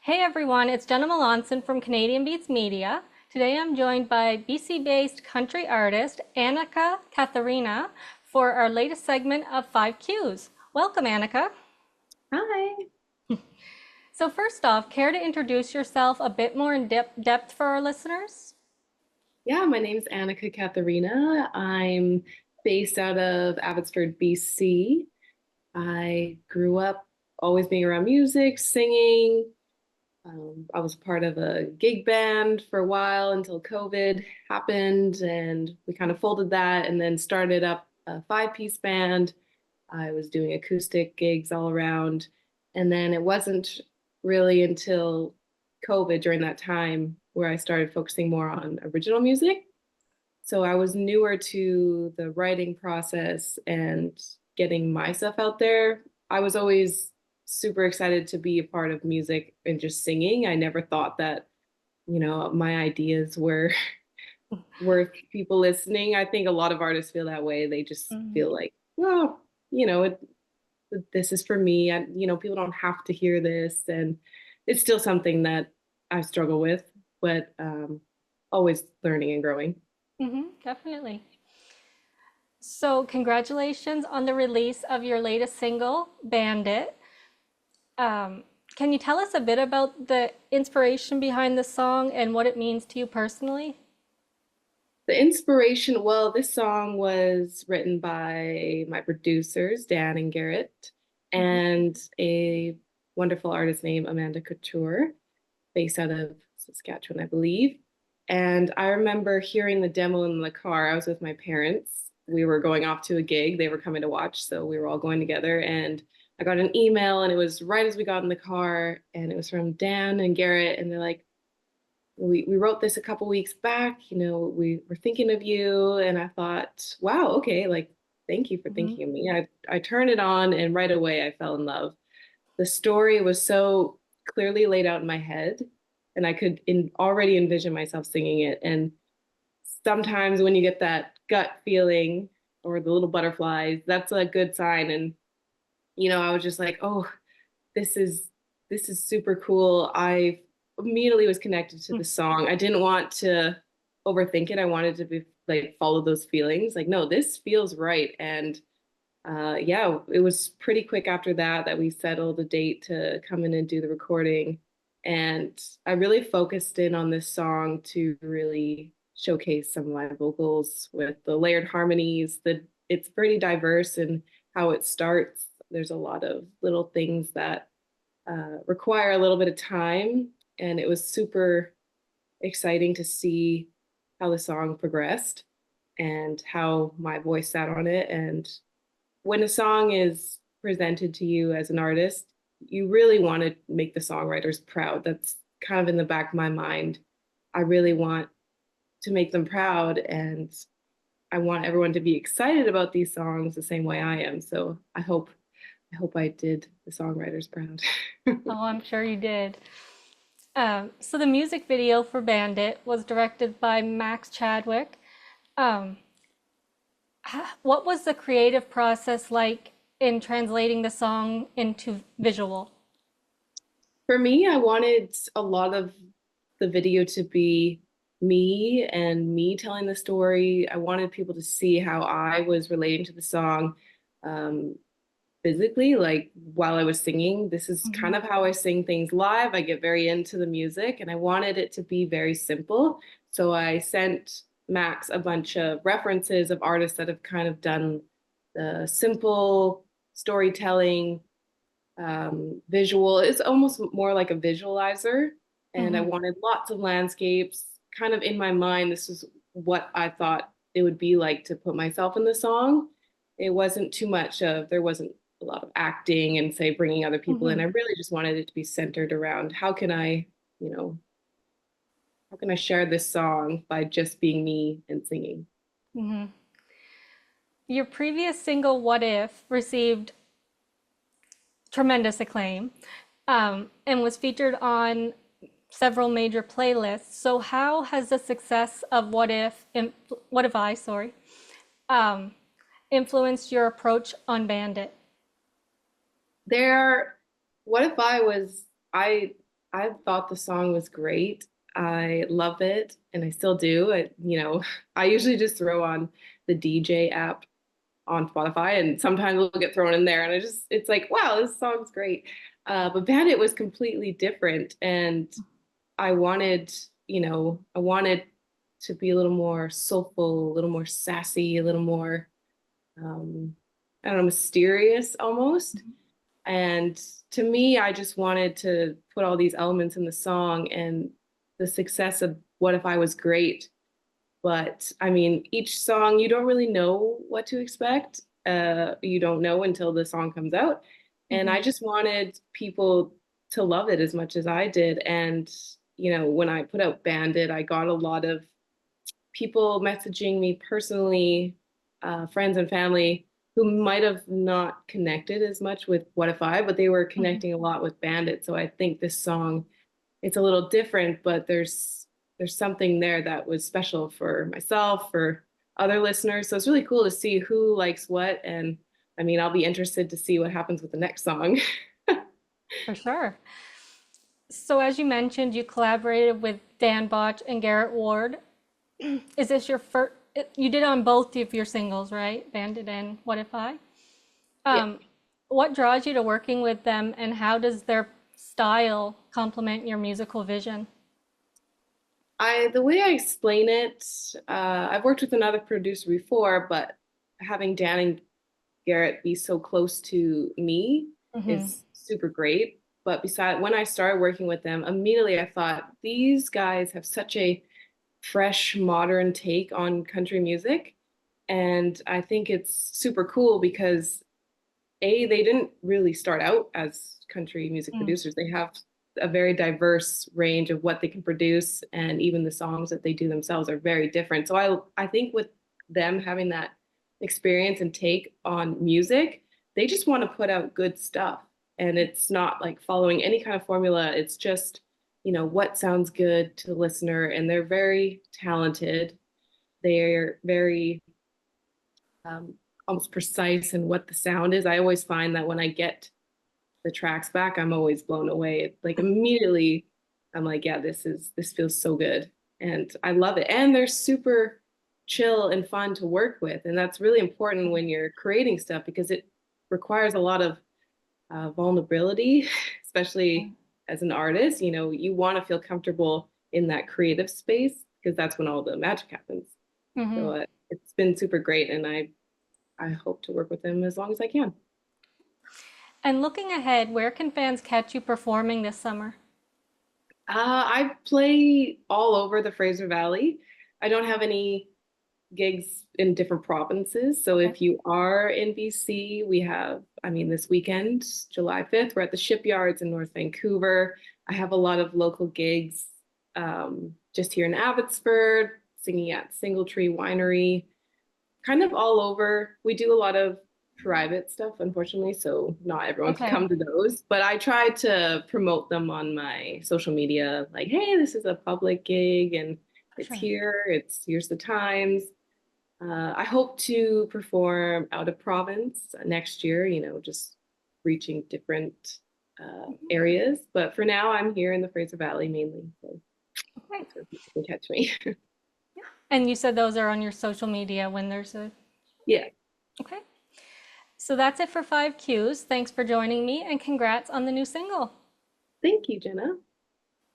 Hey everyone, it's Jenna Melanson from Canadian Beats Media. Today I'm joined by BC-based country artist Annika Katharina for our latest segment of 5 Qs. Welcome, Annika. Hi. So first off, care to introduce yourself a bit more in depth for our listeners? Yeah, my name's Annika Katharina. I'm based out of Abbotsford, BC. I grew up always being around music, singing. I was part of a gig band for a while until COVID happened, and we kind of folded that and then started up a five-piece band. I was doing acoustic gigs all around. And then it wasn't really until COVID during that time where I started focusing more on original music. So I was newer to the writing process and getting my stuff out there. I was always super excited to be a part of music and just singing. I never thought that, my ideas were worth people listening. I think a lot of artists feel that way. They just Mhm. feel like, well, you know, it, this is for me. People don't have to hear this, and it's still something that I struggle with, but always learning and growing. Definitely. So congratulations on the release of your latest single, Bandit. Um, can you tell us a bit about the inspiration behind the song and what it means to you personally? The inspiration, well, this song was written by my producers, Dan and Garrett, and a wonderful artist named Amanda Couture, based out of Saskatchewan, I believe. And I remember hearing the demo in the car. I was with my parents. We were going off to a gig. They were coming to watch, so we were all going together. And I got an email, and it was right as we got in the car, and it was from Dan and Garrett, and they're like, we wrote this a couple weeks back, we were thinking of you. And I thought, wow, okay, like thank you for Mhm. thinking of me. I turned it on and right away I fell in love. The story was so clearly laid out in my head, and I could already envision myself singing it. And sometimes when you get that gut feeling or the little butterflies, that's a good sign. And I was just like, oh, this is this is super cool. I immediately was connected to the song. I didn't want to overthink it. I wanted to be like follow those feelings. Like, no, this feels right. And yeah, it was pretty quick after that we settled a date to come in and do the recording. And I really focused in on this song to really showcase some of my vocals with the layered harmonies. It's pretty diverse in how it starts. There's a lot of little things that require a little bit of time. And it was super exciting to see how the song progressed and how my voice sat on it. And when a song is presented to you as an artist, you really want to make the songwriters proud. That's kind of in the back of my mind. I really want to make them proud, and I want everyone to be excited about these songs the same way I am. So I hope I did the songwriters proud. Oh, I'm sure you did. So the music video for Bandit was directed by Max Chadwick. Um, what was the creative process like in translating the song into visual? For me, I wanted a lot of the video to be me and me telling the story. I wanted people to see how I was relating to the song um, physically, like while I was singing. This is kind Mhm. of how I sing things live. I get very into the music, and I wanted it to be very simple. So I sent Max a bunch of references of artists that have kind of done the simple storytelling visual. It's almost more like a visualizer. And I Mhm. wanted lots of landscapes kind of in my mind. This is what I thought it would be like to put myself in the song. It wasn't too much of, there wasn't a lot of acting and say bringing other people in. Mhm. I really just wanted it to be centered around you know, how can I share this song by just being me and singing? Mhm. Your previous single, What If, received tremendous acclaim, and was featured on several major playlists. So how has the success of What If I, sorry, um, influenced your approach on Bandit? There, what if I was, I I thought the song was great. I love it, and I still do. I usually just throw on the DJ app on Spotify, and sometimes it'll get thrown in there, and it's like, wow, this song's great. But Bandit was completely different, and I wanted, I wanted to be a little more soulful, a little more sassy, a little more, um, I don't know, mysterious almost. And to me, I just wanted to put all these elements in the song, and the success of What If I Was Great. But I mean, each song, you don't really know what to expect. You don't know until the song comes out. And I Mhm. just wanted people to love it as much as I did. And, when I put out Bandit, I got a lot of people messaging me personally, friends and family who might have not connected as much with What If I, but they were Mhm. connecting a lot with Bandit. So I think this song, it's a little different, but there's something there that was special for myself, for other listeners. So it's really cool to see who likes what. And I mean, I'll be interested to see what happens with the next song. For sure. So as you mentioned, you collaborated with Dan Botch and Garrett Ward. Is this your first? You did on both of your singles, right? Bandit and What If I? Yeah. Um, what draws you to working with them, and how does their style complement your musical vision? The way I explain it, I've worked with another producer before, but having Dan and Garrett be so close to me Hmm. is super great. But when I started working with them, immediately I thought these guys have such a fresh, modern take on country music. And I think it's super cool because they didn't really start out as country music Mm. producers. They have a very diverse range of what they can produce, and even the songs that they do themselves are very different. So I think with them having that experience and take on music, they just want to put out good stuff. And it's not like following any kind of formula. It's just, what sounds good to the listener. And they're very talented. They're very um, almost precise in what the sound is. I always find that when I get the tracks back, I'm always blown away. Like immediately, I'm like, yeah, this feels so good, and I love it. And they're super chill and fun to work with, and that's really important when you're creating stuff because it requires a lot of vulnerability, especially as an artist. You want to feel comfortable in that creative space because that's when all the magic happens. Hmm. So it's been super great, and I hope to work with them as long as I can. And looking ahead, where can fans catch you performing this summer? I play all over the Fraser Valley. I don't have any gigs in different provinces. So Okay. if you are in BC, we have, I mean, this weekend, July 5th, we're at the Shipyards in North Vancouver. I have a lot of local gigs just here in Abbotsford, singing at Single Tree Winery, kind of all over. We do a lot of private stuff, unfortunately, so not everyone can Okay. come to those. But I try to promote them on my social media, like, hey, this is a public gig and For it's sure. here, here's the times. I hope to perform out of province next year, just reaching different areas. But for now, I'm here in the Fraser Valley mainly, so Okay. that's where people can catch me. And you said those are on your social media when there's a. Yeah, Okay. So that's it for 5 Qs. Thanks for joining me, and congrats on the new single. thank you, Jenna.